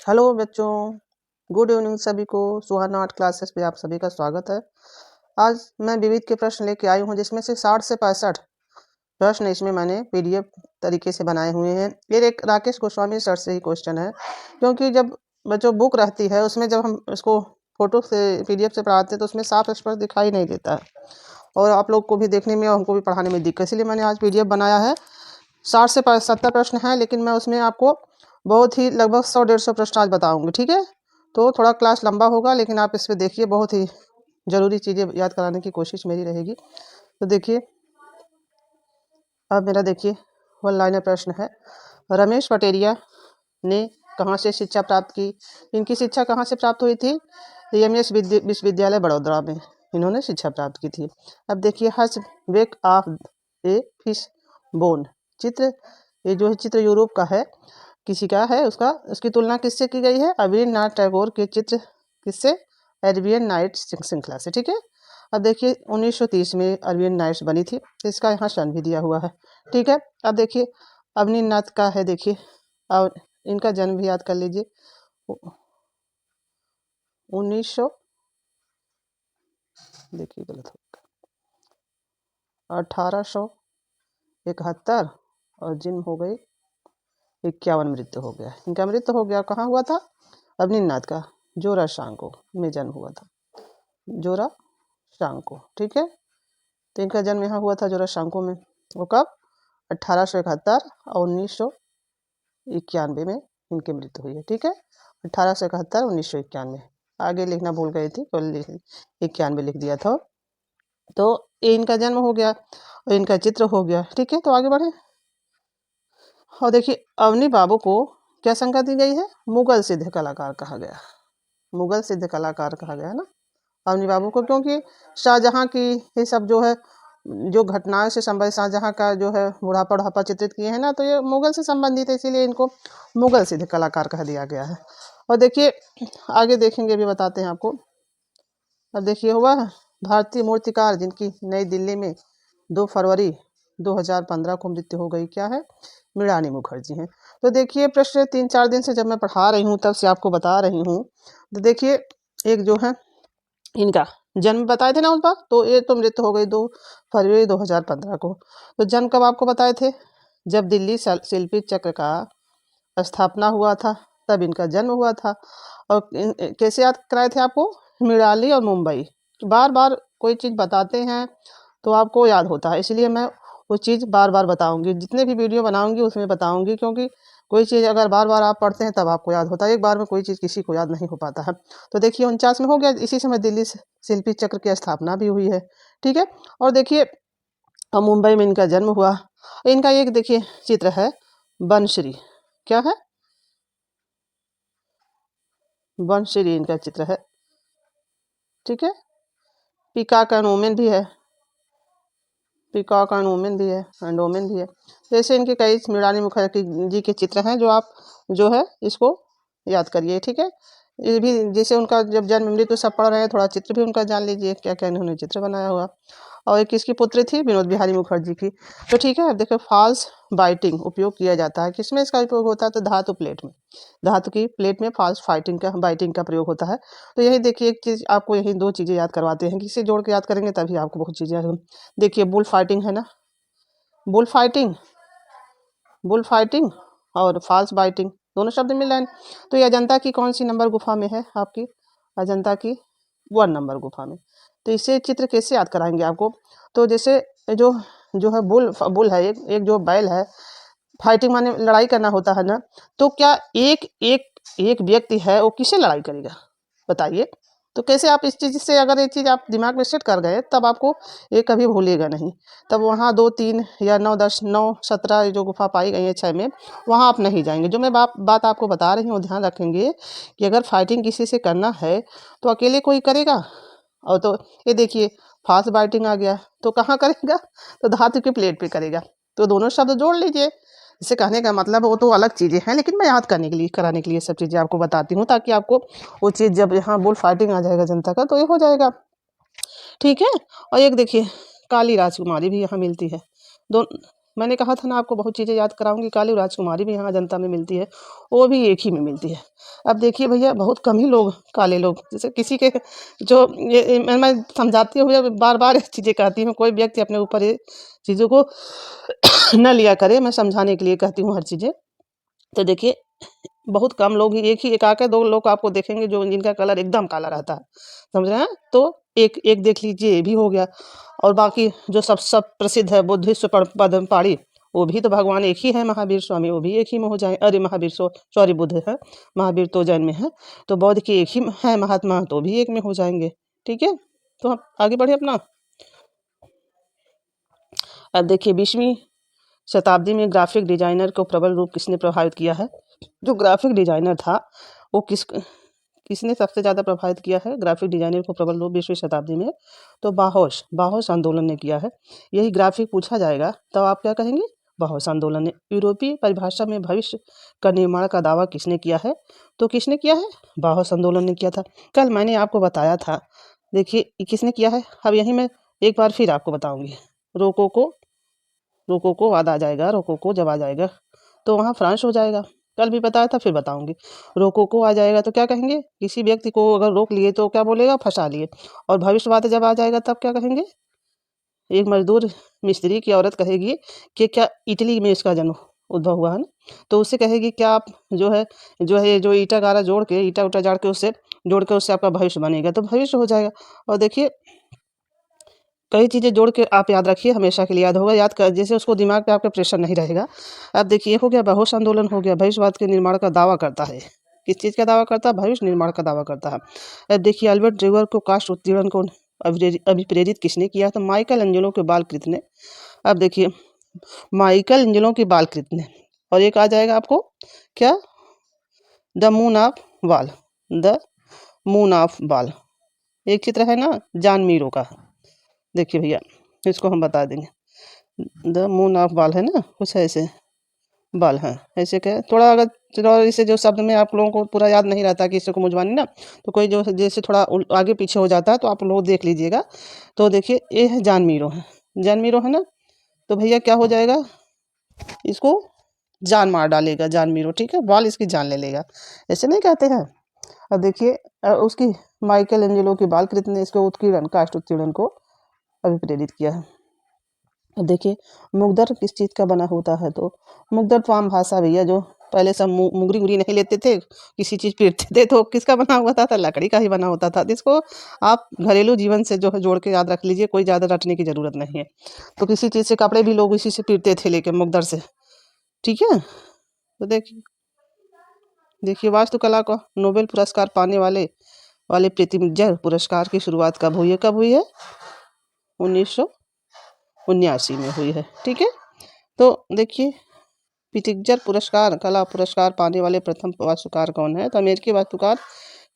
Hello बच्चों, good evening सभी को। सुहाना आर्ट क्लासेस पे आप सभी का स्वागत है। आज मैं विविध के प्रश्न लेके आई हूँ, जिसमें से 60 से 65 प्रश्न इसमें मैंने पीडीएफ तरीके से बनाए हुए हैं। ये एक राकेश गोस्वामी सर से ही क्वेश्चन है, क्योंकि जब बच्चों बुक रहती है उसमें जब हम इसको फोटो से पीडीएफ से पढ़ाते हैं तो उसमें साफ स्पष्ट दिखाई नहीं देता है, और आप लोग को भी देखने में और हमको भी पढ़ाने में दिक्कत, इसलिए मैंने आज पीडीएफ बनाया है। 60 से 70 प्रश्न हैं, लेकिन मैं उसमें आपको बहुत ही लगभग 100-150 प्रश्न आज बताऊंगी। ठीक है, तो थोड़ा क्लास लंबा होगा, लेकिन आप इस पर देखिए, बहुत ही ज़रूरी चीज़ें याद कराने की कोशिश मेरी रहेगी। तो देखिए, अब मेरा देखिए वन लाइनर प्रश्न है। रमेश पटेरिया ने कहाँ से शिक्षा प्राप्त की? इनकी शिक्षा कहाँ से प्राप्त हुई थी? एमएस विश्वविद्यालय बड़ौदा में इन्होंने शिक्षा प्राप्त की थी। अब देखिए, हज wake of a fish bone चित्र, ये जो है चित्र यूरोप का है, किसी का है, उसकी तुलना किससे की गई है? रवीन्द्रनाथ टैगोर के चित्र किससे? अरेबियन नाइट्स श्रृंखला से। ठीक है, अब देखिए 1930 में अरेबियन नाइट्स बनी थी, इसका यहाँ सन भी दिया हुआ है। ठीक है, अब देखिए अवनीनाथ का है, देखिए अब इनका जन्म भी याद कर लीजिए। 1900 देखिए गलत हो गया, 1871, और जन्म हो गई 51, मृत्यु हो गया। इनका मृत्यु हो गया, कहाँ हुआ था? अवनीनाथ का जोरा शांको में जन्म हुआ था, जोरा शांको। ठीक है, तो इनका जन्म यहाँ हुआ था जोरा शांको में। वो कब? 1871 और 1991 में इनकी मृत्यु हुई है। ठीक है, 1871 1991। आगे लिखना भूल गई थी, 91 लिख दिया था। तो ये इनका जन्म हो गया और इनका चित्र हो गया। ठीक है, तो आगे बढ़े और देखिए अवनी बाबू को क्या संज्ञा दी गई है? मुगल सिद्ध कलाकार कहा गया, मुगल सिद्ध कलाकार कहा गया है ना अवनी बाबू को, क्योंकि शाहजहां की ये सब जो है, जो घटनाओं से संबंधित शाहजहां का जो है बुढ़ापा उढ़ापा चित्रित किए हैं ना, तो ये मुगल से संबंधित है, इसीलिए इनको मुगल सिद्ध कलाकार कह दिया गया है। और देखिए आगे देखेंगे, भी बताते हैं आपको। अब देखिए, हुआ भारतीय मूर्तिकार जिनकी नई दिल्ली में 2 फरवरी 2015 को मृत्यु हो गई, क्या है? मृणालिनी मुखर्जी हैं। तो देखिए प्रश्न 3-4 दिन से जब मैं पढ़ा रही हूँ तब से आपको बता रही हूँ। तो देखिए एक जो है इनका जन्म बताए थे ना उस बार, तो ये तो मृत्यु हो गई 2 फरवरी 2015 को। तो जन्म कब आपको बताए थे? जब दिल्ली शिल्पी चक्र का स्थापना हुआ था, तब इनका जन्म हुआ था। और कैसे याद कराए थे आपको? मृणाली और मुंबई, बार बार कोई चीज़ बताते हैं तो आपको याद होता है, इसलिए मैं वो चीज़ बार बार बताऊंगी, जितने भी वीडियो बनाऊंगी उसमें बताऊंगी, क्योंकि कोई चीज़ अगर बार बार आप पढ़ते हैं तब आपको याद होता है, एक बार में कोई चीज़ किसी को याद नहीं हो पाता है। तो देखिए 49 में हो गया, इसी समय दिल्ली शिल्पी चक्र की स्थापना भी हुई है। ठीक है, और देखिए मुंबई में इनका जन्म हुआ। इनका एक देखिए चित्र है बनश्री, क्या है? बनश्री इनका चित्र है। ठीक है, पीकॉक एंड वुमेन भी है, पीकॉक एंड वुमेन भी है, एंड वुमेन भी है। जैसे इनके कई मृणालिनी मुखर्जी जी के चित्र हैं, जो आप जो है इसको याद करिए। ठीक है, ये भी जैसे उनका जब जन्म मृत्यु सब पढ़ रहे हैं, थोड़ा चित्र भी उनका जान लीजिए, क्या क्या इन्होंने चित्र बनाया हुआ। और एक किसकी पुत्री थी? विनोद बिहारी मुखर्जी की। तो ठीक है, अब देखो फॉल्स बाइटिंग उपयोग किया जाता है, किसमें इसका उपयोग होता है? तो धातु प्लेट में, धातु की प्लेट में फॉल्स बाइटिंग का प्रयोग होता है। तो यही देखिए एक चीज़ आपको, यही 2 चीज़ें याद करवाते हैं, किसे जोड़ के याद करेंगे तभी आपको बहुत चीज़ें। देखिए बुल फाइटिंग है ना, बुल फाइटिंग, बुल फाइटिंग और फॉल्स बाइटिंग दोनों शब्द मिल रहे हैं। तो ये अजंता की कौन सी नंबर गुफा में है? आपकी अजंता की 1 नंबर गुफा में। तो इससे चित्र कैसे याद कराएंगे आपको? तो जैसे जो जो है बुल है, एक जो बैल है, फाइटिंग माने लड़ाई करना होता है ना, तो क्या एक एक एक व्यक्ति है वो किससे लड़ाई करेगा बताइए? तो कैसे आप इस चीज़ से, अगर ये चीज़ आप दिमाग में सेट कर गए तब आपको ये कभी भूलिएगा नहीं। तब वहाँ 2 3 या 9 10 9 17 जो गुफा पाई गई है 6 में, वहाँ आप नहीं जाएंगे। जो मैं बात आपको बता रही हूँ, ध्यान रखेंगे कि अगर फाइटिंग किसी से करना है तो अकेले कोई करेगा। और तो ये देखिए फास्ट बाइटिंग आ गया, तो कहाँ करेगा? तो धातु की प्लेट पे करेगा। तो दोनों शब्द जोड़ लीजिए। इसे कहने का मतलब वो तो अलग चीज़ें हैं, लेकिन मैं याद करने के लिए, कराने के लिए सब चीज़ें आपको बताती हूँ, ताकि आपको वो चीज़ जब यहाँ बुल फाइटिंग आ जाएगा जनता का, तो ये हो जाएगा। ठीक है, और एक देखिए काली राजकुमारी भी यहाँ मिलती है। दो मैंने कहा था ना आपको बहुत चीज़ें याद कराऊंगी। काली राजकुमारी भी यहाँ अजंता में मिलती है, वो भी एक ही में मिलती है। अब देखिए भैया, बहुत कम ही लोग काले लोग, जैसे किसी के जो ये मैं समझाती हुए बार बार चीज़ें कहती हूँ, कोई व्यक्ति अपने ऊपर ये चीज़ों को न लिया करे, मैं समझाने के लिए कहती हूँ हर चीज़ें। तो देखिए, बहुत कम लोग ही, एक ही एक आके दो लोग आपको देखेंगे जो जिनका कलर एकदम काला रहता है, समझ रहे हैं। तो एक एक देख लीजिए, ये भी हो गया। और बाकी जो सब प्रसिद्ध है बुद्धिस्ट पद्मपाणी, वो भी तो भगवान एक ही है, महावीर स्वामी, वो भी एक ही में हो जाए। अरे महावीर सॉरी, बुद्ध है, महावीर तो जैन में है। तो बौद्ध की एक ही है महात्मा, तो भी एक में हो जाएंगे। ठीक है, तो हम आगे बढ़े अपना। अब देखिए, 20वीं शताब्दी में ग्राफिक डिजाइनर को प्रबल रूप किसने प्रभावित किया है? जो ग्राफिक डिजाइनर था वो किसने सबसे ज़्यादा प्रभावित किया है ग्राफिक डिजाइनर को प्रबल रूप 20वीं शताब्दी में? तो बाहोश आंदोलन ने किया है। यही ग्राफिक पूछा जाएगा तो आप क्या कहेंगे? बाहोश आंदोलन ने। यूरोपीय परिभाषा में भविष्य का निर्माण का दावा किसने किया है? तो किसने किया है? बाहोश आंदोलन ने किया था। कल मैंने आपको बताया था, देखिए ये किसने किया है। अब यही मैं एक बार फिर आपको बताऊंगी। रोकोको वाद आ जाएगा, रोकोको जब आ जाएगा तो वहाँ फ्रांस हो जाएगा। कल भी बताया था, फिर बताऊंगी। रोकोको आ जाएगा तो क्या कहेंगे? किसी व्यक्ति को अगर रोक लिए तो क्या बोलेगा? फंसा लिए। और भविष्यवाद जब आ जाएगा तब क्या कहेंगे? एक मजदूर मिस्त्री की औरत कहेगी कि क्या इटली में इसका जन्म उद्भव हुआ है ना, तो उससे कहेगी क्या आप जो ईटा गारा जोड़ के, ईटा उटा जाड़ के उससे जोड़ के उससे आपका भविष्य बनेगा, तो भविष्य हो जाएगा। और देखिए, कई चीज़ें जोड़ के आप याद रखिए, हमेशा के लिए याद होगा। याद कर, जैसे उसको दिमाग पे आपके प्रेशर नहीं रहेगा। अब देखिए, हो गया बाहोश आंदोलन, हो गया भविष्यवाद के निर्माण का दावा करता है। किस चीज़ का दावा करता है? भविष्य निर्माण का दावा करता है। अब देखिए, अल्बर्ट ड्रीवर को कास्ट उत्पीड़न को अभिप्रेरित किसने किया? तो माइकल एंजेलो के बालकृत ने। अब देखिए, माइकल एंजेलो के बालकृत ने। और एक आ जाएगा आपको क्या? द मून ऑफ बाल। द मून ऑफ बाल एक चित्र है ना जॉन मीरो का। देखिए भैया, इसको हम बता देंगे। द मून ऑफ बाल है ना, कुछ ऐसे बाल हैं, ऐसे क्या थोड़ा, अगर थोड़ा इसे जो शब्द में आप लोगों को पूरा याद नहीं रहता कि इसको मुझवानी ना, तो कोई जो जैसे थोड़ा आगे पीछे हो जाता है तो आप लोग देख लीजिएगा। तो देखिए, ये है जॉन मीरो, है जॉन मीरो है ना। तो भैया क्या हो जाएगा? इसको जान मार डालेगा जॉन मीरो, ठीक है, बाल इसकी जान ले लेगा, ऐसे नहीं कहते हैं। अब देखिए, उसकी माइकल एंजेलो की बालकृत ने इसको उत्कीर्णन, कास्ट उत्कीर्णन को अभिप्रेरित किया है। देखिए, मुगदर किस चीज़ का बना होता है? तो मुगदर तो आम भाषा भैया, जो पहले सब मुगरी उगरी नहीं लेते थे, किसी चीज़ पीटते थे, तो किसका बना हुआ था? लकड़ी का ही बना होता था। जिसको आप घरेलू जीवन से जो है जोड़ के याद रख लीजिए, कोई ज़्यादा रटने की ज़रूरत नहीं है। तो किसी चीज़ से कपड़े भी लोग इसी से पीटते थे लेके, मुगदर से, ठीक है। तो देखिए, वास्तुकला को नोबेल पुरस्कार पाने वाले प्रितिमजर पुरस्कार की शुरुआत कब हुई है? कब हुई है? 1979 में हुई है, ठीक है। तो देखिए, प्रितिमजर पुरस्कार, कला पुरस्कार पाने वाले प्रथम वास्तुकार कौन है? तो अमेरिकी वास्तुकार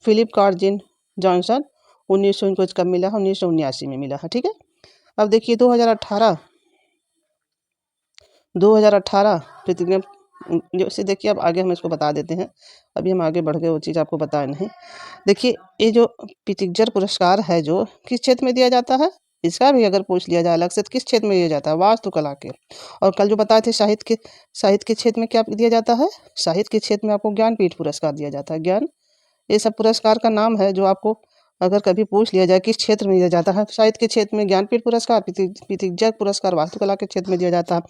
फिलिप कार्जिन जॉनसन। 1900 इनको कब मिला है? 1979 में मिला है, ठीक है। अब देखिए, 2018 प्रितिमजर, जैसे देखिए, अब आगे हम इसको बता देते हैं। अभी हम आगे बढ़ गए, वो चीज़ आपको बताया नहीं। देखिए, ये जो प्रितिमजर पुरस्कार है, जो किस क्षेत्र में दिया जाता है? इसका भी अगर पूछ लिया जाए अलग से, तो किस क्षेत्र में दिया जाता है? वास्तुकला के। और कल जो बताए थे, साहित्य के क्षेत्र में क्या दिया जाता है? साहित्य के क्षेत्र में आपको ज्ञानपीठ पुरस्कार दिया जाता है। ये सब पुरस्कार का नाम है, जो आपको अगर कभी पूछ लिया जाए किस क्षेत्र में दिया जाता है, साहित्य के क्षेत्र में ज्ञानपीठ पुरस्कार, प्रितिमजर पुरस्कार वास्तुकला के क्षेत्र में दिया जाता है।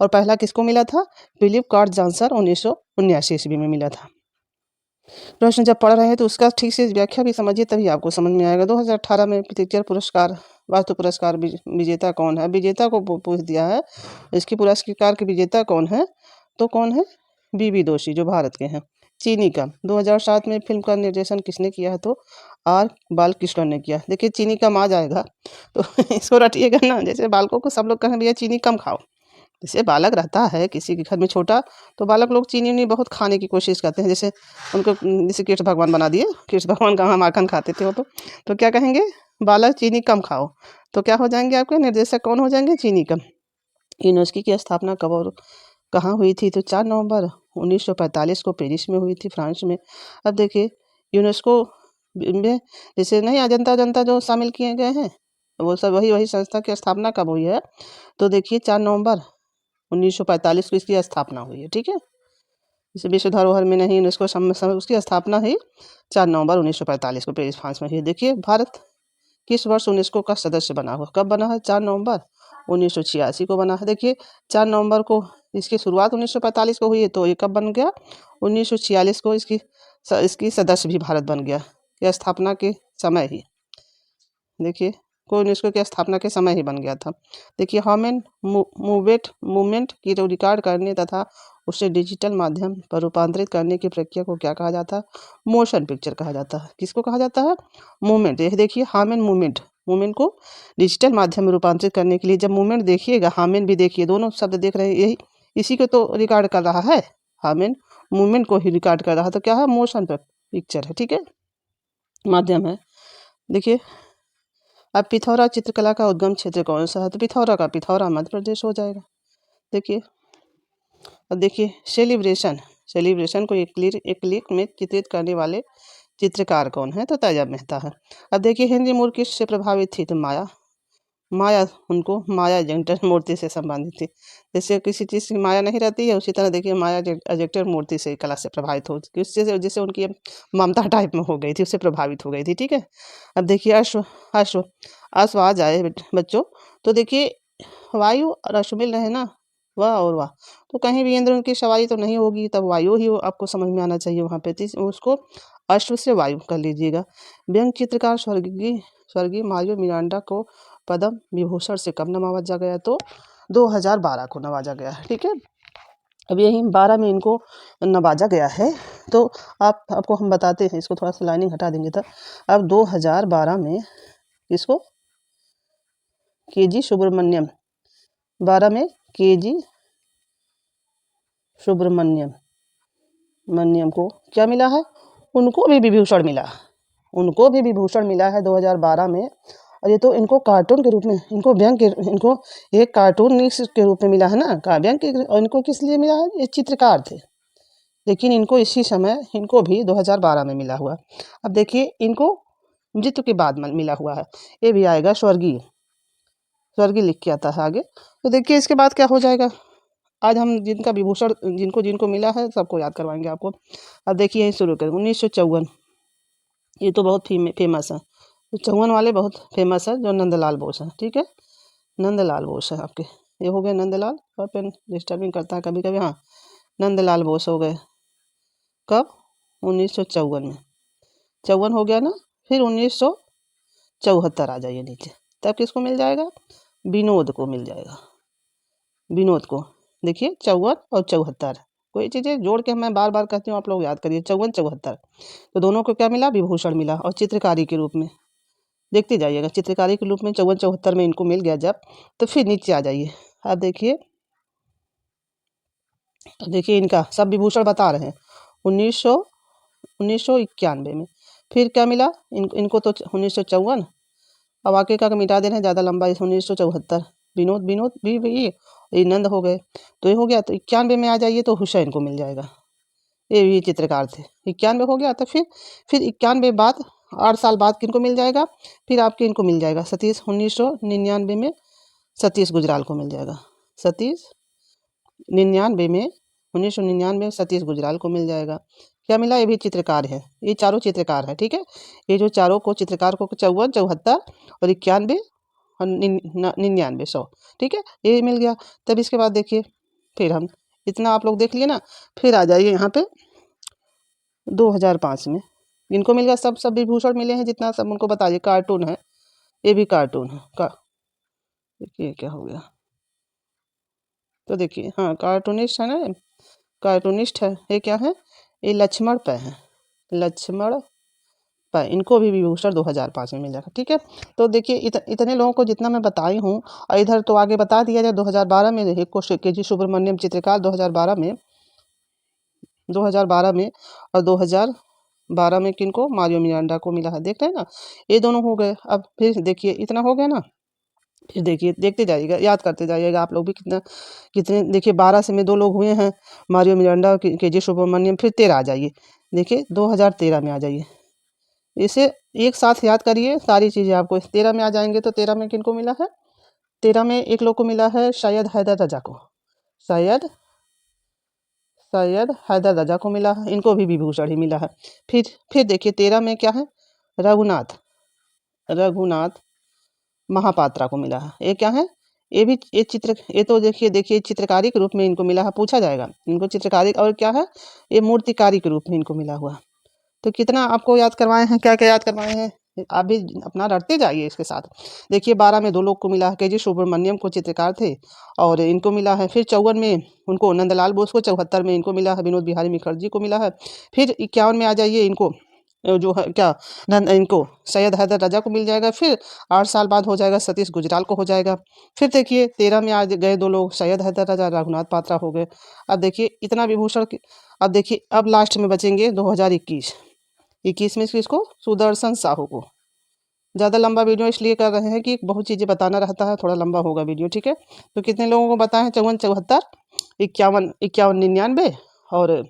और पहला किसको मिला था? फिलिप कार्ड जॉनसन, 1979 ईस्वी में मिला था। प्रश्न जब पढ़ रहे हैं तो उसका ठीक से व्याख्या भी समझिए, तभी आपको समझ में आएगा। 2018 में प्रितिमजर पुरस्कार, वास्तु पुरस्कार विजेता कौन है? विजेता को पूछ दिया है, इसकी पुरस्कार के विजेता कौन है? तो कौन है? बीबी दोषी, जो भारत के हैं। चीनी कम, 2007 में फिल्म का निर्देशन किसने किया है? तो आर बालकृष्णन ने किया। देखिए, चीनी कम आ जाएगा तो इसको रटिएगा ना, जैसे बालकों को सब लोग कहें भैया चीनी कम खाओ। जैसे बालक रहता है किसी के घर में छोटा, तो बालक लोग चीनी उनी बहुत खाने की कोशिश करते हैं। जैसे उनको, जैसे कृष्ण भगवान बना दिए, कृष्ण भगवान कहाँ माखन खाते थे वो, तो क्या कहेंगे? बालक चीनी कम खाओ। तो क्या हो जाएंगे आपके निर्देशक? कौन हो जाएंगे? चीनी कम। यूनेस्को की स्थापना कब और कहाँ हुई थी? तो 4 नवंबर 1945 को पेरिस में हुई थी, फ्रांस में। अब देखिए, यूनेस्को में जैसे नहीं अजंता अजंता जो शामिल किए गए हैं, वो सब वही संस्था की स्थापना कब हुई है? तो देखिए, 4 नवंबर 1945 को इसकी स्थापना हुई है। ठीक है, इसे विश्व धरोहर में नहीं, यूनेस्को उसकी स्थापना हुई 4 नवंबर 1945 को पेरिस फ्रांस में हुई। देखिए भारत किस वर्ष यूनेस्को का सदस्य बना हुआ, कब बना है? 4 नवंबर 1986 को बना है। देखिए 4 नवंबर को इसकी शुरुआत 1945 को हुई है, तो ये कब बन गया? 1946 को इसकी सदस्य भी भारत बन गया, यह स्थापना के समय ही। देखिए को यूनेस्को की स्थापना के समय ही बन गया था। देखिए ह्यूमन मूवमेंट की रिकॉर्ड करने तथा उसे डिजिटल माध्यम पर रूपांतरित करने की प्रक्रिया को क्या कहा जाता है? मोशन पिक्चर कहा जाता है। किसको कहा जाता है? मूवमेंट। ये देखिए ह्यूमन मूवमेंट को डिजिटल माध्यम में रूपांतरित करने के लिए, जब मूवमेंट देखिएगा ह्यूमन भी देखिए, दोनों शब्द देख रहे हैं, यही इसी को तो रिकॉर्ड कर रहा है, ह्यूमन मूवमेंट को ही रिकॉर्ड कर रहा है, तो क्या है? मोशन पिक्चर है। ठीक है, माध्यम है। देखिए अब पिथौरा चित्रकला का उद्गम क्षेत्र कौन सा है? तो पिथौरा मध्य प्रदेश हो जाएगा। देखिए अब देखिए सेलिब्रेशन को एक क्लिक में चित्रित करने वाले चित्रकार कौन है? तो तैयब मेहता है। अब देखिए हेनरी मूर किससे प्रभावित थी? तो माया एजेंटर मूर्ति से संबंधित थी। जैसे किसी चीज़ की माया नहीं रहती है, उसी तरह देखिए माया एजेंटर मूर्ति से कला से प्रभावित हो, जिससे उनकी ममता टाइप में हो गई थी, उससे प्रभावित हो गई थी। ठीक है, अब देखिए अश्व आ जाए बच्चों, तो देखिए वायु और अश्व मिल रहे ना, वाह और वाह, तो कहीं भी इंद्र की सवारी तो नहीं होगी, तब वायु ही आपको समझ में आना चाहिए वहाँ पे, उसको अश्व से वायु कर लीजिएगा। व्यंग चित्रकार स्वर्गीय मारियो मिरांडा को पद्म विभूषण से कब नवाजा गया? तो 2012 को नवाजा गया है। ठीक है, अब यही 12 में इनको नवाजा गया है। तो आपको हम बताते हैं, इसको थोड़ा सा लाइनिंग हटा देंगे तो अब 2012 में इसको केजी सुब्रमण्यम 12 में केजी सुब्रमण्यम को क्या मिला है? उनको भी विभूषण मिला है 2012 में। और ये तो इनको कार्टून के रूप में, इनको एक कार्टूनिस्ट के रूप में मिला है ना, व्यंग के। और इनको किस लिए मिला है? ये चित्रकार थे, लेकिन इनको इसी समय इनको भी 2012 में मिला हुआ। अब देखिए इनको मृत्यु के बाद मिला हुआ है, ये भी आएगा स्वर्गीय लिख के आता है आगे। तो देखिए इसके बाद क्या हो जाएगा, आज हम जिनका विभूषण जिनको मिला है सबको याद करवाएंगे आपको। अब देखिए यहीं शुरू करें 1954, ये तो बहुत फेमस है, तो 54 वाले बहुत फेमस है, जो नंदलाल बोस है। ठीक है, नंदलाल बोस है आपके, ये हो गए नंदलाल, और पेन डिस्टर्बिंग करता है कभी कभी। हाँ, नंदलाल बोस हो गए कब? 1954 में, 54 हो गया ना, फिर 1974 आ जाइए नीचे, तब किसको मिल जाएगा? विनोद को मिल जाएगा, विनोद को। देखिए 54 और 74, कोई चीज़ें जोड़ के मैं बार बार कहती हूँ, आप लोग याद करिए, 54 74, तो दोनों को क्या मिला? विभूषण मिला, और चित्रकारी के रूप में देखते जाइएगा, चित्रकारी के रूप में 54 74 में इनको मिल गया जब, तो फिर नीचे आ जाइए। आप देखिए इनका सब विभूषण बता रहे हैं। 1991 में फिर क्या मिला इनको? तो 1954, अब आगे का मिटा दे रहे हैं, ज़्यादा लंबा, 1974 विनोद भी ये नंद हो गए, तो ये हो गया। तो 91 में आ जाइए, तो हुसैन को मिल जाएगा, ये भी चित्रकार थे। 91 हो गया, तो फिर 91 बाद 8 साल बाद किनको मिल जाएगा? फिर आपके इनको मिल जाएगा सतीश, 1999 में सतीश गुजराल को मिल जाएगा, 1999 सतीश गुजराल को मिल जाएगा। क्या मिला? ये भी चित्रकार है, ये चारों चित्रकार है। ठीक है, ये जो चारों को चित्रकार को 54 74 और 91 और 99 100, ठीक है, ये मिल गया। तब इसके बाद देखिए फिर हम इतना आप लोग देख लिए ना, फिर आ जाइए यहाँ पे 2005 में इनको मिल गया, सब विभूषण मिले हैं जितना, सब उनको बताइए। कार्टून है, ये भी कार्टून है देखिए क्या हो गया, तो देखिए हाँ कार्टूनिस्ट है ना, कार्टूनिस्ट है। ये क्या है? ये लक्ष्मण पै है, इनको भी विभूषण 2005 में मिल जाएगा। ठीक है, तो देखिए इतने लोगों को जितना मैं बताई हूँ, और इधर तो आगे बता दिया जाए 2012 में एक को केजी सुब्रमण्यम चित्रकार 2012 में, और 2012 में किनको? मारियो मिरांडा को मिला है। देख रहे हैं ना, ये दोनों हो गए। अब फिर देखिए इतना हो गया ना, फिर देखिए देखते जाइएगा, याद करते जाइएगा आप लोग भी कितने। देखिए 12 से में 2 लोग हुए हैं, मारियो मिरांडा और केजी सुब्रमण्यम। फिर 13 आ जाइए, देखिए 2013 में आ जाइए, इसे एक साथ याद करिए सारी चीज़ें आपको। 13 में आ जाएंगे, तो 13 में किनको मिला है? 13 में एक लोग को मिला है शायद हैदर रजा को, सैयद सैयद हैदर रजा को मिला है, इनको भी विभूषण ही मिला है। फिर देखिए 13 में क्या है, रघुनाथ महापात्रा को मिला है। ये क्या है, ये तो देखिए चित्रकारी के रूप में इनको मिला है, पूछा जाएगा इनको चित्रकारी, और क्या है, ये मूर्तिकारी के रूप में इनको मिला हुआ। तो कितना आपको याद करवाए हैं, क्या क्या याद करवाए हैं, आप भी अपना रटते जाइए इसके साथ। देखिए 12 में 2 लोग को मिला है, के जी सुब्रमण्यम को चित्रकार थे और इनको मिला है। फिर 54 में उनको नंदलाल बोस को, 74 में इनको मिला है विनोद बिहारी मुखर्जी को मिला है। फिर 51 में आ जाइए, इनको जो है क्या इनको सैयद हैदर रजा को मिल जाएगा। फिर 8 साल बाद हो जाएगा सतीश गुजराल को हो जाएगा। फिर देखिए 13 में आज गए 2 लोग, सैयद हैदर रजा, रघुनाथ पात्रा हो गए। अब देखिए इतना विभूषण अब देखिए अब लास्ट में बचेंगे 2021 में किसको, सुदर्शन साहू को। ज़्यादा लंबा वीडियो इसलिए कर रहे हैं कि बहुत चीज़ें बताना रहता है, थोड़ा लंबा होगा वीडियो, ठीक है। तो कितने लोगों को बताएं, 54, 74, 51, 99, और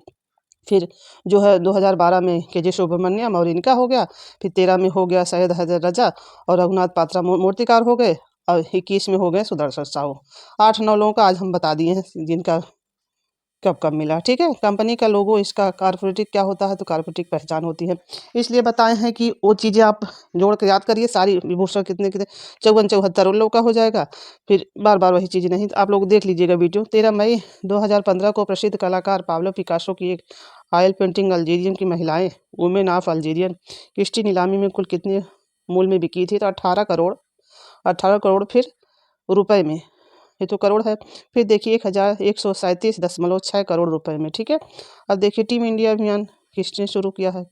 फिर जो है 2012 में के जी सुब्रमण्यम और इनका हो गया। फिर 13 में हो गया सैयद हैदर रजा और रघुनाथ पात्रा मूर्तिकार हो गए, और 21 में हो गए सुदर्शन साहू। 8-9 लोगों का आज हम बता दिए हैं जिनका कब कब मिला, ठीक है। कंपनी का लोगो, इसका कॉर्पोरेटिव क्या होता है, तो कॉर्पोरेटिव पहचान होती है, इसलिए बताए हैं कि वो चीज़ें आप जोड़ के याद करिए सारी। विभूषण कितने कितने, 54, 74 उन लोगों का हो जाएगा। फिर बार बार वही चीज़ें नहीं, आप लोग देख लीजिएगा वीडियो। 13 मई 2015 को प्रसिद्ध कलाकार पाब्लो पिकासो की एक ऑयल पेंटिंग अल्जीरियन की महिलाएं, वुमेन ऑफ अल्जीरियन क्रिस्टी नीलामी में कुल कितने मूल में बिकी थी, तो 18 करोड़ फिर रुपए में, ये तो करोड़ है। फिर देखिए 1137.6 करोड़ रुपए में, ठीक है। अब देखिए टीम इंडिया अभियान किसने शुरू किया है,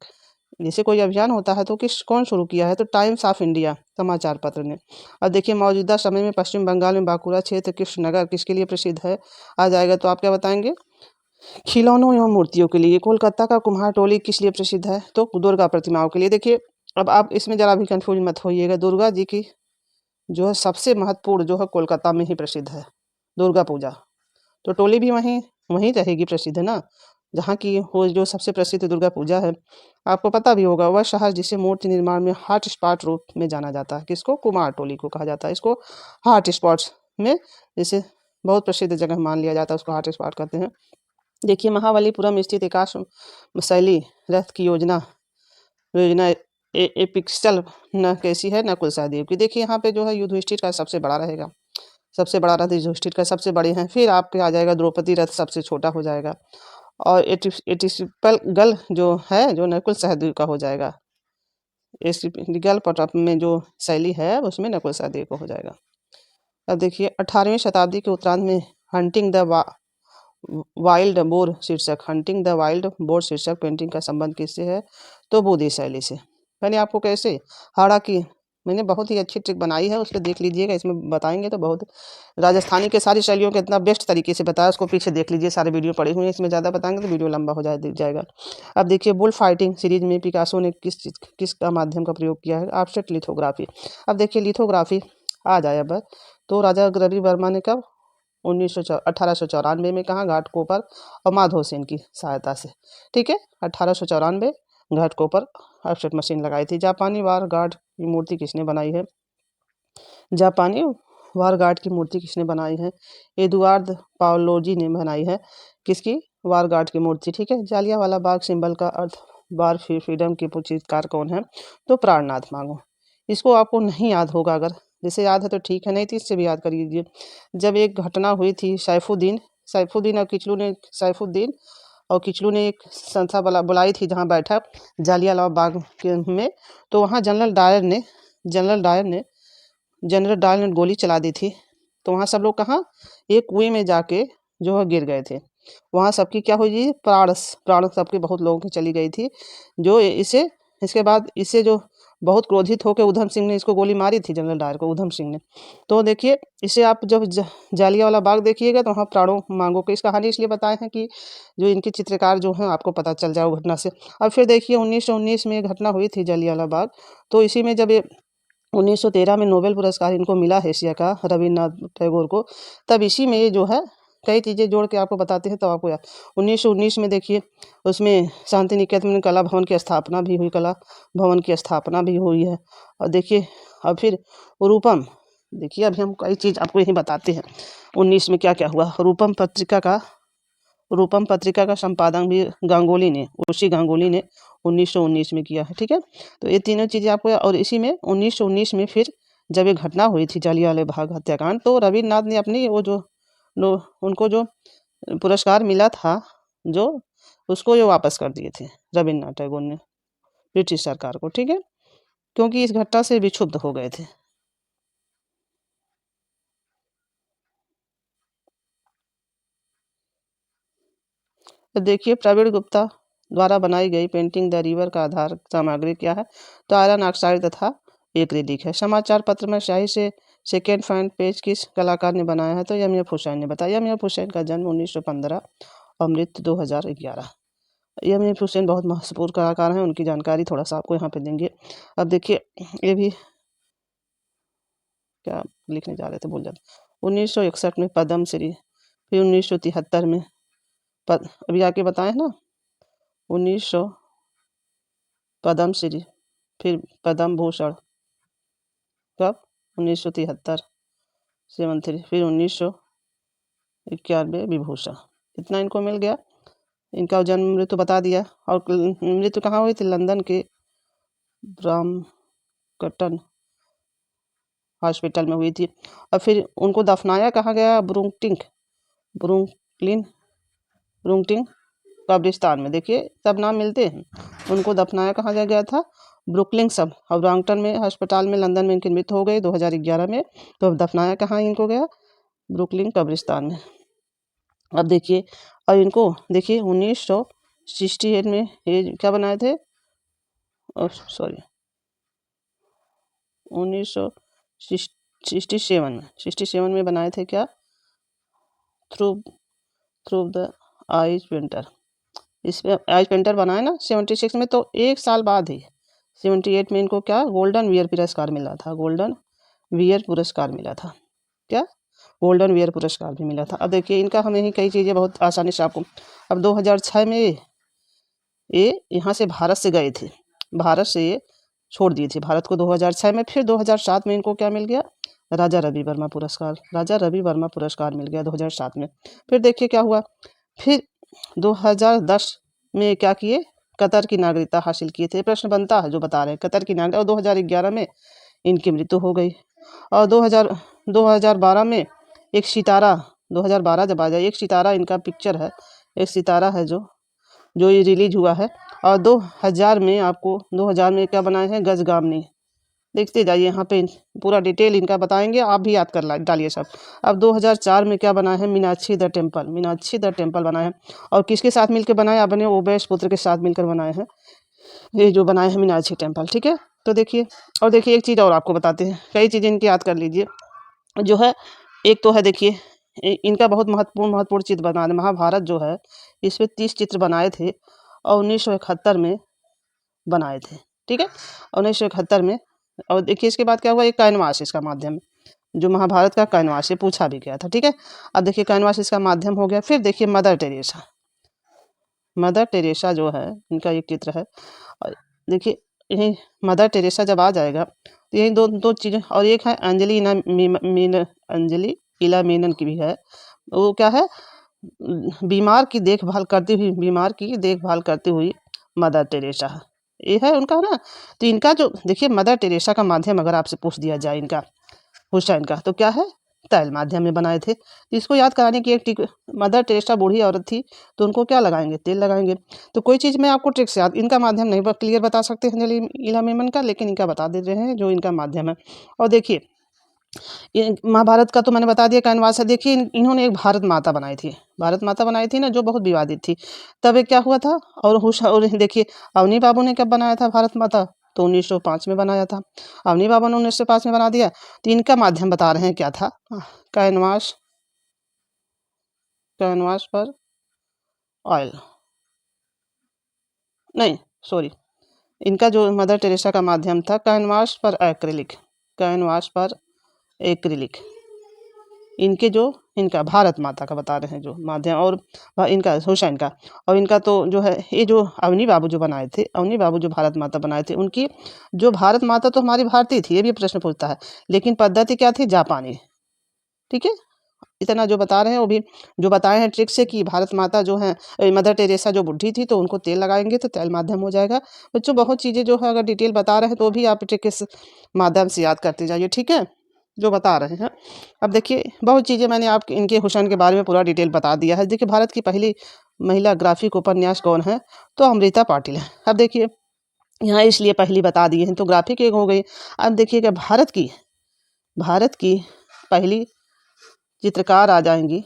जैसे कोई अभियान होता है तो कौन शुरू किया है, तो टाइम्स ऑफ इंडिया समाचार पत्र ने। अब देखिए मौजूदा समय में पश्चिम बंगाल में बांकुड़ा क्षेत्र कृष्णनगर किसके लिए प्रसिद्ध है, आ जाएगा, तो आप क्या बताएंगे, खिलौनों एवं मूर्तियों के लिए। कोलकाता का कुम्हार टोली किस लिए प्रसिद्ध है, तो दुर्गा प्रतिमाओं के लिए। देखिए अब आप इसमें जरा भी कंफ्यूज मत होइएगा, दुर्गा जी की जो है सबसे महत्वपूर्ण जो है कोलकाता में ही प्रसिद्ध है दुर्गा पूजा, तो टोली भी वहीं वहीं रहेगी प्रसिद्ध है ना, जहाँ की वो जो सबसे प्रसिद्ध दुर्गा पूजा है। आपको पता भी होगा वह शहर जिसे मूर्ति निर्माण में हॉट स्पॉट रूप में जाना जाता है, किसको, कुमार टोली को कहा जाता है, इसको हॉट स्पॉट्स में, जैसे बहुत प्रसिद्ध जगह मान लिया जाता है, उसको हॉट स्पॉट कहते हैं। देखिए महाबलीपुरम स्थित एकाश शैली रथ की योजना एपिक्सल न कैसी है, नकुल सहदेव की। देखिए यहाँ पे जो है युधिष्ठिर का सबसे बड़ा रहेगा, सबसे बड़ा रथ युधिष्ठिर का सबसे बड़े हैं। फिर आपके आ जाएगा द्रौपदी रथ सबसे छोटा हो जाएगा, और एटिस्पल गल जो है जो नकुल सहदेव का हो जाएगा, गल पटप में जो शैली है उसमें नकुल सहदेव को हो जाएगा। अब देखिए 18वीं शताब्दी के उत्तरार्ध में हंटिंग द वाइल्ड बोर शीर्षक पेंटिंग का संबंध किससे है, तो बूदी शैली से। मैंने आपको कैसे हाड़ा की मैंने बहुत ही अच्छी ट्रिक बनाई है, उसको देख लीजिएगा, इसमें बताएंगे तो बहुत राजस्थानी के सारी शैलियों के इतना बेस्ट तरीके से बताया, उसको पीछे देख लीजिए, सारे वीडियो पड़े हुए हैं, इसमें ज़्यादा बताएंगे तो वीडियो लंबा हो जाएगा। अब देखिए बुल फाइटिंग सीरीज में पिकासो ने किसका माध्यम का प्रयोग किया है, ऑफसेट लिथोग्राफी। अब देखिए लिथोग्राफी आ जाए अब, तो राजा रवि वर्मा ने कब 1894 में कहा, घाटकोपर और माधो सेन की सहायता से, ठीक है। 1894 घाटकोपर ऑफसेट मशीन लगाई थी। जापानी वार गार्ड की मूर्ति किसने बनाई है, जापानी वार गार्ड की मूर्ति किसने बनाई है, एडुआर्द पाओलोजी ने बनाई है, किसकी, वार गार्ड की मूर्ति, ठीक है। जालियांवाला बाग सिंबल का अर्थ वार फ्रीडम के पुरस्कार कौन है, तो प्राणनाथ मांगो। इसको आपको नहीं याद होगा, अगर जैसे याद है तो ठीक है, नहीं तो इससे भी याद कर लीजिए। जब एक घटना हुई थी सैफुद्दीन और किचलू ने एक संस्था बुलाई थी जहाँ बैठक जालियांवाला बाग में, तो वहाँ जनरल डायर ने गोली चला दी थी, तो वहाँ सब लोग कहाँ, एक कुएं में जाके जो है गिर गए थे। वहाँ सबकी क्या हुई, प्राण सबके बहुत लोगों की चली गई थी। जो इसके बाद इससे जो बहुत क्रोधित होकर उधम सिंह ने इसको गोली मारी थी, जनरल डायर को, उधम सिंह ने। तो देखिए इसे आप जब जालियांवाला बाग देखिएगा तो वहाँ प्राणों मांगो की इस कहानी इसलिए बताए हैं कि जो इनके चित्रकार जो हैं आपको पता चल जाए घटना से। अब फिर देखिए 1919 में घटना हुई थी जालियांवाला बाग, तो इसी में जब 1913 में नोबेल पुरस्कार इनको मिला है एशिया का, रविन्द्रनाथ टैगोर को, तब इसी में ये जो है कई चीज़ें जोड़ के आपको बताते हैं, तो आपको याद 1919 में देखिए उसमें शांति निकेतन में कला भवन की स्थापना भी हुई है। और देखिए अब फिर रूपम देखिए अभी हम कई चीज़ आपको यही बताते हैं। 19 में क्या क्या हुआ। रूपम पत्रिका का संपादन भी गांगुली ने, उसी गांगुली ने 1919 में किया है। ठीक है, तो ये तीनों चीज़ें आपको, और इसी में 1919 में फिर जब ये घटना हुई थी जालियांवाला बाग हत्याकांड, तो रविन्द्रनाथ ने अपनी वो जो उनको जो पुरस्कार मिला था, जो उसको ये वापस कर दिए थे रविन्द्रनाथ टैगोर ने ब्रिटिश सरकार को। ठीक है, क्योंकि इस घटना से विक्षुब्ध हो गए थे। तो देखिए प्रवीण गुप्ता द्वारा बनाई गई पेंटिंग द रिवर का आधार सामग्री क्या है, तो आयरन ऑक्साइड तथा एक्रिलिक है। समाचार पत्र में स्याही से सेकेंड फ्रंट पेज किस कलाकार ने बनाया है, तो एम.एफ. हुसैन ने बताया। एम.एफ. हुसैन का जन्म 1915 और मृत्यु 2011। एम.एफ. हुसैन बहुत महत्वपूर्ण कलाकार हैं, उनकी जानकारी थोड़ा सा आपको यहाँ पे देंगे। अब देखिए ये भी क्या लिखने जा रहे थे भूल जाते। 1961 में पद्मश्री, फिर 1973 में अभी आके बताए ना 1900 पद्मश्री, फिर पद्म भूषण कब 1973 73, फिर 1991 विभूषण। इतना इनको मिल गया। इनका जन्म मृत्यु बता दिया, और मृत्यु कहाँ हुई थी, लंदन के ब्रॉम्पटन हॉस्पिटल में हुई थी। और फिर उनको दफनाया कहाँ गया, ब्रुकलिन कब्रिस्तान में। देखिए सब नाम मिलते हैं। उनको दफनाया कहाँ गया था, ब्रुकलिन सब और ब्रॉम्पटन में अस्पताल में, लंदन में इनकी मृत्यु हो गई 2011 में। तो अब दफनाया कहाँ इनको गया, ब्रुकलिन कब्रिस्तान में। अब देखिए, और इनको देखिए 1968 में ये क्या बनाए थे, सॉरी 1967 में बनाए थे क्या, थ्रू द आइज पेंटर। इसमें आइज पेंटर बनाए ना 76 में, तो एक साल बाद ही 78 में इनको क्या गोल्डन वियर पुरस्कार मिला था। गोल्डन वियर पुरस्कार मिला था, क्या गोल्डन वियर पुरस्कार भी मिला था। अब देखिए इनका हम यही कई चीज़ें बहुत आसानी से आपको। अब 2006 में ये यहाँ से भारत से गए थे, भारत से ये छोड़ दिए थे भारत को 2006 में। फिर 2007 में इनको क्या मिल गया, राजा रवि वर्मा पुरस्कार। राजा रवि वर्मा पुरस्कार मिल गया 2007 में। फिर देखिए क्या हुआ, फिर 2010 में क्या किए, कतर की नागरिकता हासिल किए थे। प्रश्न बनता है जो बता रहे हैं कतर की नागरिकता। और 2011 में इनकी मृत्यु हो गई। और 2012 में एक सितारा, 2012 जब आ जाए, एक सितारा इनका पिक्चर है, एक सितारा है जो ये रिलीज हुआ है। और 2000 में आपको 2000 में क्या बनाए हैं, गजगामनी। देखते जाइए यहाँ पे पूरा डिटेल इनका बताएंगे, आप भी याद कर डालिए सब। अब 2004 में क्या बनाए हैं, Meenakshi the temple. Meenakshi the temple बनाए हैं, और किसके साथ मिलकर बनाए, अपने ओबेश पुत्र के साथ मिलकर बनाए हैं ये जो बनाए हैं मीनाक्षी टेम्पल। ठीक है, तो देखिए, और देखिए एक चीज़ और आपको बताते हैं, कई चीज़ें इनकी याद कर लीजिए जो है। एक तो है देखिए इनका बहुत महत्वपूर्ण चित्र बनाने, महाभारत जो है इसमें 30 चित्र बनाए थे, और 1971 में बनाए थे। ठीक है, 1971 में। और देखिए इसके बाद क्या हुआ, एक कैनवास इसका माध्यम, जो महाभारत का कैनवास, ये पूछा भी गया था। ठीक है, अब देखिए कैनवास इसका माध्यम हो गया। फिर देखिए मदर टेरेसा जो है इनका एक चित्र है। देखिए यही मदर टेरेसा जब आ जाएगा तो यही दो चीज़ें। और एक है अंजलि इला मेनन की भी है। वो क्या है, बीमार की देखभाल करती हुई मदर टेरेसा, ये है उनका ना। तो इनका जो देखिए मदर टेरेसा का माध्यम अगर आपसे पूछ दिया जाए इनका हुसैन का, तो क्या है, तैल माध्यम में बनाए थे। तो इसको याद कराने की एक मदर टेरेसा बूढ़ी औरत थी, तो उनको क्या लगाएंगे, तेल लगाएंगे। तो कोई चीज़ मैं आपको ट्रिक से याद, इनका माध्यम नहीं क्लियर बता सकते अंजलि इला मेमन का, लेकिन इनका बता दे रहे हैं जो इनका माध्यम है। और देखिए महाभारत का तो मैंने बता दिया कैनवास है। देखिए इन्होंने एक भारत माता बनाई थी ना, जो बहुत विवादित थी। तब एक क्या हुआ था, और देखिए अवनी बाबू ने कब बनाया था भारत माता, तो 1905 में बनाया था। अवनी बाबू ने 1905 में बना दिया। तो इनका माध्यम बता रहे हैं क्या था, कैनवास पर ऑयल, नहीं सॉरी, इनका जो मदर टेरेसा का माध्यम था कैनवास पर एक्रिलिक। इनके जो इनका भारत माता का बता रहे हैं जो माध्यम, और इनका हुसैन का, और इनका तो जो है ये जो अवनी बाबू जो बनाए थे, अवनी बाबू जो भारत माता बनाए थे, उनकी जो भारत माता तो हमारी भारतीय थी, ये भी प्रश्न पूछता है, लेकिन पद्धति क्या थी, जापानी। ठीक है, इतना जो बता रहे हैं वो भी जो बताए हैं ट्रिक से कि भारत माता जो है मदर टेरेसा जो बुढ़ी थी तो उनको तेल लगाएंगे तो तेल माध्यम हो जाएगा। बच्चों बहुत चीज़ें जो है अगर डिटेल बता रहे हैं तो भी आप ट्रिक के माध्यम से याद करते जाइए। ठीक है, जो बता रहे हैं। अब देखिए बहुत चीज़ें मैंने आप इनके हुसैन के बारे में पूरा डिटेल बता दिया है। देखिए भारत की पहली महिला ग्राफिक उपन्यास कौन है, तो अमृता पाटिल है। अब देखिए यहाँ इसलिए पहली बता दिए हैं तो ग्राफिक एक हो गई। अब देखिएगा भारत की पहली चित्रकार आ जाएंगी,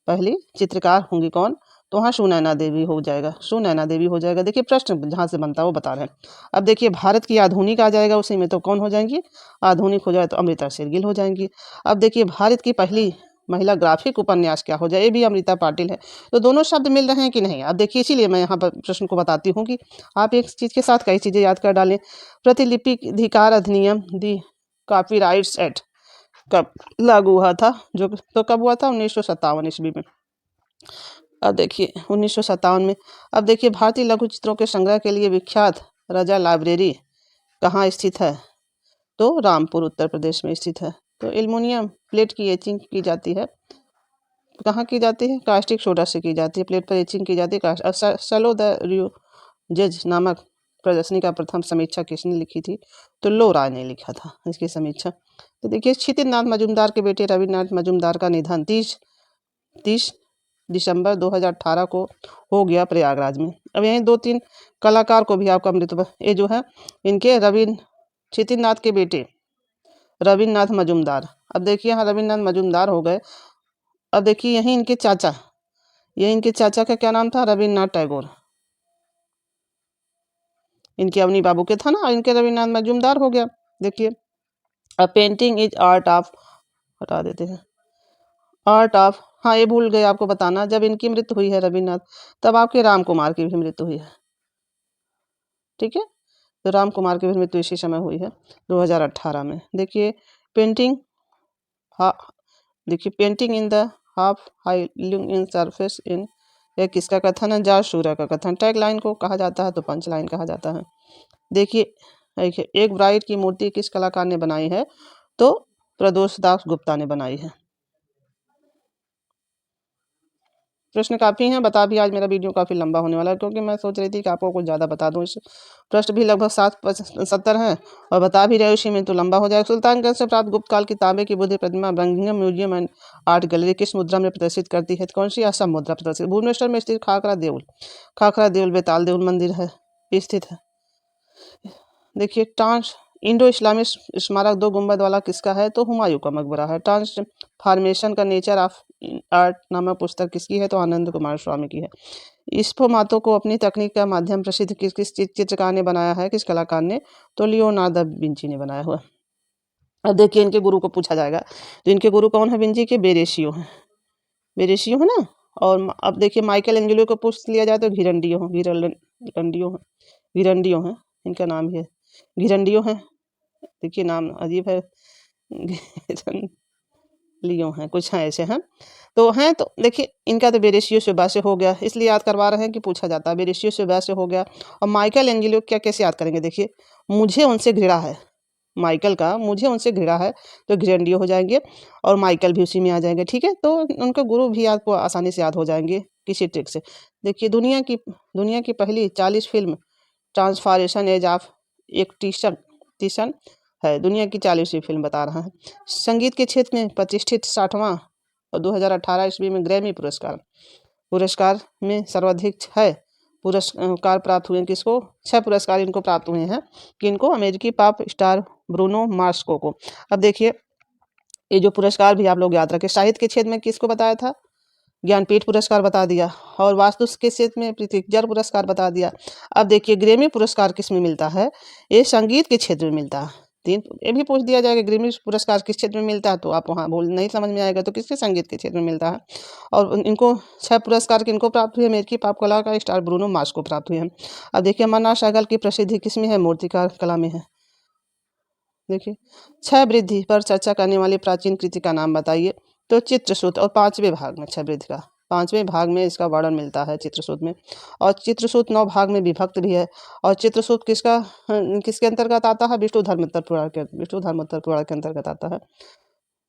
पहली चित्रकार होंगी कौन, तो वहाँ सुनैना देवी हो जाएगा, सुनैना देवी हो जाएगा। देखिए प्रश्न जहाँ से बनता है वो बता रहे हैं। अब देखिए भारत की आधुनिक आ जाएगा उसी में, तो कौन हो जाएंगी, आधुनिक हो जाए तो अमृता शेरगिल हो जाएंगी। अब देखिए भारत की पहली महिला ग्राफिक उपन्यास क्या हो जाए, ये भी अमृता पाटिल है। तो दोनों शब्द मिल रहे हैं कि नहीं। अब देखिए इसीलिए मैं यहाँ पर प्रश्न को बताती हूँ कि आप एक चीज़ के साथ कई चीज़ें याद कर डालें। प्रतिलिपि अधिकार अधिनियम दी कॉपीराइट्स एक्ट कब लागू हुआ था, जो तो कब हुआ था, 1957 ईस्वी में। अब देखिए 1957 में। अब देखिए भारतीय लघु चित्रों के संग्रह के लिए विख्यात रजा लाइब्रेरी कहाँ स्थित है, तो रामपुर उत्तर प्रदेश में स्थित है। तो एल्युमिनियम प्लेट की एचिंग की जाती है, कहाँ की जाती है, कास्टिक सोडा से की जाती है, प्लेट पर एचिंग की जाती है। सलो द रियो जज नामक प्रदर्शनी का प्रथम समीक्षा किसने लिखी थी, तो लो राय ने लिखा था इसकी समीक्षा। तो देखिए क्षितिज नाथ मजूमदार के बेटे रविन्द्रनाथ मजूमदार का निधन 30 दिसंबर 2018 को हो गया प्रयागराज में। अब यहीं 2-3 कलाकार को भी आपका मृत्यु, ये जो है इनके क्षितिज नाथ के बेटे रविन्द्रनाथ मजूमदार। अब देखिए यहाँ रविन्द्रनाथ मजूमदार हो गए। अब देखिए यहीं इनके चाचा, ये इनके चाचा का क्या नाम था, रविन्द्रनाथ टैगोर। इनके अवनी बाबू के था ना, इनके रविन्द्रनाथ मजूमदार हो गया। देखिए अ पेंटिंग इज आर्ट ऑफ, हटा देते हैं, आर्ट ऑफ, हाँ ये भूल गए आपको बताना, जब इनकी मृत्यु हुई है रविन्द्रनाथ तब आपके राम कुमार की भी मृत्यु हुई है। ठीक है, तो राम कुमार की भी मृत्यु इसी समय हुई है 2018 में। देखिए पेंटिंग, हाँ देखिए painting in the half हाइलिंग in surface in, यह किसका कथन है, जॉर्ज सूरा का कथन। टैग लाइन को कहा जाता है तो पंच लाइन कहा जाता है। देखिए एक ब्राइड की मूर्ति किस कलाकार ने बनाई है, तो प्रदोष दास गुप्ता ने बनाई है। प्रश्न काफ़ी हैं, बता भी आज मेरा वीडियो काफ़ी लंबा होने वाला है क्योंकि मैं सोच रही थी कि आपको कुछ ज़्यादा बता दूं। इस प्रश्न भी लगभग 70 हैं और बता भी रहे उसी में तो लंबा हो जाएगा। सुल्तानगंज से प्राप्त गुप्त काल की तांबे की बुद्ध प्रतिमा Birmingham museum and art gallery किस मुद्रा में प्रदर्शित करती है, कौन सी, असम मुद्रा प्रदर्शित। भुवनेश्वर में स्थित खाखरा देउल बेताल देउल मंदिर है स्थित है। देखिए इंडो इस्लामिक स्मारक 2 गुंबद वाला किसका है, तो हुमायूं का मकबरा है। ट्रांसफॉर्मेशन का नेचर ऑफ आर्ट नामक पुस्तक किसकी है, तो आनंद कुमार स्वामी की है। इस्फो मातो को अपनी तकनीक का माध्यम प्रसिद्ध किस चित्रकार ने बनाया है, किस कलाकार ने, तो लियोनार्दो दा विंची ने बनाया हुआ। अब देखिए इनके गुरु को पूछा जाएगा, तो इनके गुरु कौन है विंची के, बेरेशियो है, बेरेशियो है ना। और अब देखिए माइकल एंजेलो को पूछ लिया जाए तो घिरंडियो है, इनका नाम है घिरंडियो है। देखिए नाम अजीब है, लियो हैं कुछ हैं ऐसे हैं, तो हैं। तो देखिए इनका तो बेरेशियो से से हो गया, इसलिए याद करवा रहे हैं कि पूछा जाता है, बेरेशियो से हो गया। और माइकल एंजेलो क्या कैसे याद करेंगे, देखिए मुझे उनसे घृणा है, माइकल का मुझे उनसे घृणा है तो घिरंडियो हो जाएंगे और माइकल भी उसी में आ जाएंगे। ठीक है, तो उनके गुरु भी आपको आसानी से याद हो जाएंगे किसी ट्रिक से। देखिए दुनिया की पहली 40 फिल्म ट्रांसफॉर्मेशन एज ऑफ एक टीशन है, दुनिया की 40वीं फिल्म बता रहा है। संगीत के क्षेत्र में प्रतिष्ठित 60वां और 2018 ईस्वी में ग्रैमी पुरस्कार में सर्वाधिक 6 पुरस्कार प्राप्त हुए। किसको, 6 पुरस्कार इनको प्राप्त हुए हैं, किनको, अमेरिकी पॉप स्टार ब्रूनो मार्स को। अब देखिए ये जो पुरस्कार भी आप लोग याद रखें, साहित्य के क्षेत्र में किसको बताया था, ज्ञानपीठ पुरस्कार बता दिया, और वास्तु के क्षेत्र में प्रित्जर पुरस्कार बता दिया। अब देखिए ग्रैमी पुरस्कार किस में मिलता है, ये संगीत के क्षेत्र में मिलता है। 3 ये भी पूछ दिया जाएगा ग्रैमी पुरस्कार किस क्षेत्र में मिलता है, तो आप वहाँ बोल नहीं समझ में आएगा तो किसके, संगीत के क्षेत्र में मिलता है। और इनको 6 पुरस्कार किनको प्राप्त हुए, अमेरिकी पॉप कला का स्टार ब्रूनो मार्स को प्राप्त हुए हैं। अब देखिए अमरनाथ सहगल की प्रसिद्धि किस में है, मूर्तिकार कला में है। देखिए 6 वृद्धि पर चर्चा करने वाली प्राचीन कृति का नाम बताइए, तो चित्रसूत और 5वें भाग में छबृद्धि का 5वें भाग में इसका वर्णन मिलता है चित्रसूत में। और चित्रसूत 9 भाग में विभक्त भी है। और चित्रसूत किसके अंतर्गत आता है? विष्णुधर्मोत्तर पुराण के अंतर्गत आता है।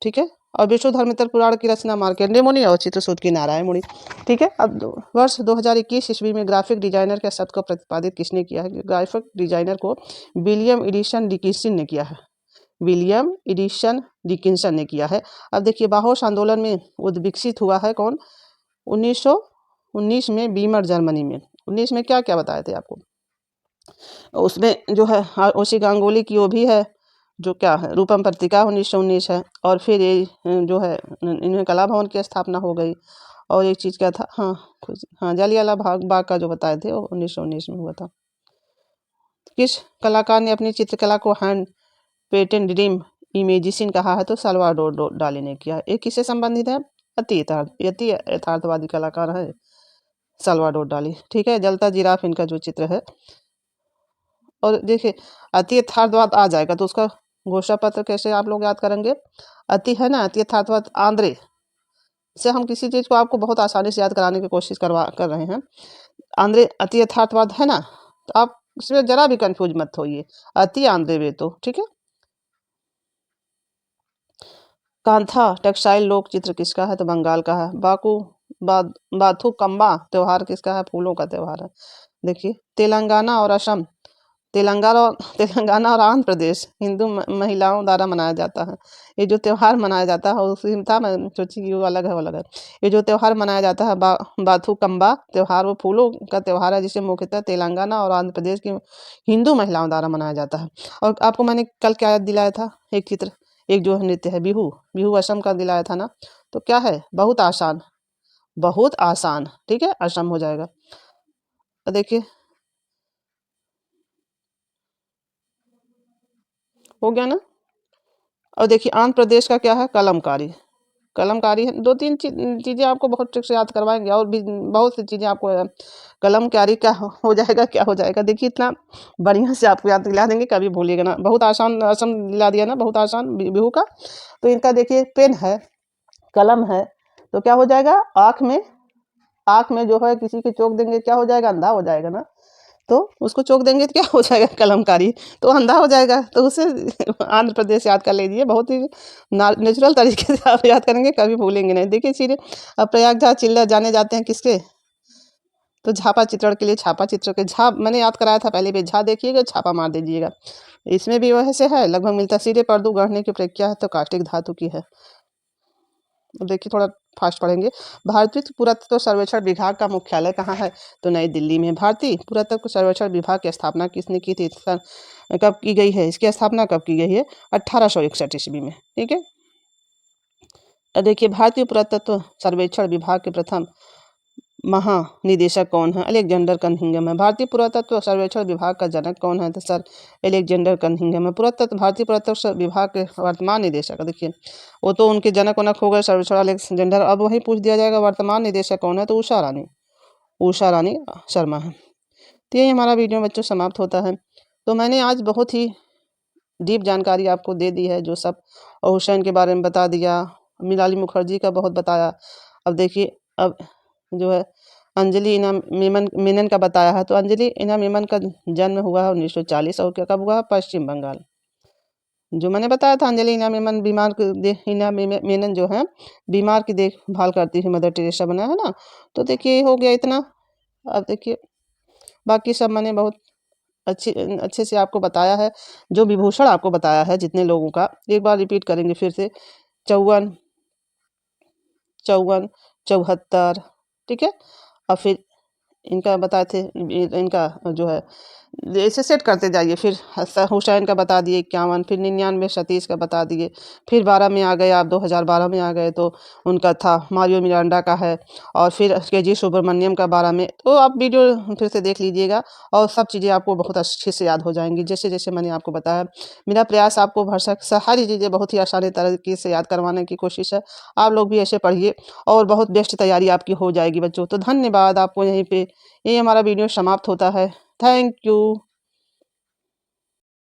ठीक है। और विष्णुधर्मोत्तर पुराण की रचना मार्कंडेय मुनि और चित्रसूत की नारायण मुनि। ठीक है। अब वर्ष 2021 ईस्वी में ग्राफिक डिजाइनर के शब्द को प्रतिपादित किसने किया है? ग्राफिक डिजाइनर को विलियम एडिसन डिकिंसन ने किया है। विलियम एडिसन डिकिंसन ने किया है। अब देखिए, बाहोश आंदोलन में उद्विकसित हुआ है कौन? 1919 में वीमर जर्मनी में। 19 में क्या क्या बताए थे आपको? उसमें जो है ओशी गांगुली की वो भी है, जो क्या है रूपम पत्रिका 1919 है। और फिर ये जो है इन्हें कला भवन की स्थापना हो गई। और एक चीज़ क्या था, हाँ जालियांवाला बाग का जो बताए थे वो 1919 में हुआ था। किस कलाकार ने अपनी चित्रकला को हैंड पेटेंट ड्रीम इमेजिशन कहा है? तो साल्वाडोर डाली ने किया है। ये किससे संबंधित है? अति यथार्थवादी कलाकार है साल्वाडोर डाली। ठीक है। जलता जिराफ इनका जो चित्र है। और देखिए, अति यथार्थवाद आ जाएगा तो उसका घोषणा पत्र कैसे आप लोग याद करेंगे? अति है ना, अति यथार्थवाद आंद्रे से हम किसी चीज़ को आपको बहुत आसानी से याद कराने की कोशिश कर रहे हैं। आंद्रे अति यथार्थवाद है ना, तो आप इसमें जरा भी कंफ्यूज मत होइए। अति आंद्रे वे तो ठीक है। कांथा टेक्सटाइल लोक चित्र किसका है? तो बंगाल का है। बाथुकम्बा त्योहार किसका है? फूलों का त्योहार है। देखिए, तेलंगाना और असम, तेलंगाना और आंध्र प्रदेश हिंदू महिलाओं द्वारा मनाया जाता है। ये जो त्यौहार मनाया जाता है उसी था, मैं सोची कि वो अलग है, वो अलग है। ये जो त्यौहार मनाया जाता है बाथुकम्बा त्यौहार, वो फूलों का त्यौहार है, जिसे मुख्यतः तेलंगाना और आंध्र प्रदेश की हिंदू महिलाओं द्वारा मनाया जाता है। और आपको मैंने कल क्या दिलाया था? एक चित्र, एक जो नृत्य है बिहू, बिहू असम का दिलाया था ना। तो क्या है? बहुत आसान, बहुत आसान। ठीक है, असम हो जाएगा। देखिए, हो गया ना। और देखिए, आंध्र प्रदेश का क्या है? कलमकारी। कलमकारी है। 2-3 चीज़ें आपको बहुत ट्रिक से याद करवाएंगे, और भी बहुत सी चीज़ें आपको कलमकारी क्या हो जाएगा, क्या हो जाएगा। देखिए, इतना बढ़िया से आपको याद दिला देंगे, कभी भूलिएगा ना। बहुत आसान असम दिला दिया ना, बहुत आसान बिहू का। तो इनका देखिए, पेन है, कलम है, तो क्या हो जाएगा? आँख में जो है किसी के चोक देंगे, क्या हो जाएगा? अंधा हो जाएगा ना। तो उसको चोक देंगे तो क्या हो जाएगा? कलमकारी, तो अंधा हो जाएगा। तो उसे आंध्र प्रदेश याद कर लीजिए, बहुत ही नेचुरल तरीके से आप याद करेंगे, कभी भूलेंगे नहीं। देखिए, सीधे अब प्रयागराज चिल्ला जाने जाते हैं किसके? तो झापा चित्रण के लिए। छापा चित्र के झा मैंने याद कराया था पहले भी, झा देखिएगा, छापा मार दीजिएगा। इसमें भी वैसे है, लगभग मिलता। सीधे पर्दू गढ़ने की प्रक्रिया है, तो काष्टिक धातु की है। देखिए, थोड़ा फास्ट पढ़ेंगे। भारतीय पुरातत्व सर्वेक्षण विभाग का मुख्यालय कहाँ है? तो नई दिल्ली में। भारतीय पुरातत्व सर्वेक्षण विभाग की स्थापना किसने की थी? कब की गई है? इसकी स्थापना कब की गई है? 1861 ईस्वी में। ठीक है। देखिए, भारतीय पुरातत्व सर्वेक्षण विभाग के प्रथम महानिदेशक कौन है? अलेक्जेंडर कनिंघम है। भारतीय पुरातत्व सर्वेक्षण विभाग का जनक कौन है? तो सर अलेक्जेंडर कनिंघम है। भारतीय पुरातत्व विभाग के वर्तमान निदेशक, देखिए वो तो उनके जनक वनक हो गए सर्वेक्षण अलेक्जेंडर। अब वही पूछ दिया जाएगा वर्तमान निदेशक कौन है? तो उषा रानी शर्मा है। तो यही हमारा वीडियो बच्चों समाप्त होता है। तो मैंने आज बहुत ही डीप जानकारी आपको दे दी है, जो सब हुसैन के बारे में बता दिया, मृणालिनी मुखर्जी का बहुत बताया। अब देखिए, अब जो है अंजलि इना मेनन का बताया है। तो अंजलि इना मेनन का जन्म हुआ है 1940, और कब हुआ है? पश्चिम बंगाल। जो मैंने बताया था, अंजलि इना मेनन जो है बीमार की देखभाल करती है, मदर टेरेसा बना है ना। तो देखिए, हो गया इतना। अब देखिए, बाकी सब मैंने बहुत अच्छे से आपको बताया है। जो विभूषण आपको बताया है जितने लोगों का, एक बार रिपीट करेंगे फिर से। 54, 74, ठीक है। और फिर इनका बताए थे, इनका जो है ऐसे सेट करते जाइए। फिर हुसैन का बता दिए 51, फिर 99 सतीश का बता दिए, फिर 12 में आ गए आप, 2012 में आ गए तो उनका था मारियो मिरांडा का है। और फिर KG सुब्रमण्यम का 12 में। तो आप वीडियो फिर से देख लीजिएगा, और सब चीज़ें आपको बहुत अच्छे से याद हो जाएंगी, जैसे जैसे मैंने आपको बताया। मेरा प्रयास आपको भरसक सारी चीज़ें बहुत ही आसानी तरीके से याद करवाने की कोशिश है। आप लोग भी ऐसे पढ़िए, और बहुत बेस्ट तैयारी आपकी हो जाएगी बच्चों। तो धन्यवाद आपको। यहीं पे हमारा वीडियो समाप्त होता है। Thank you.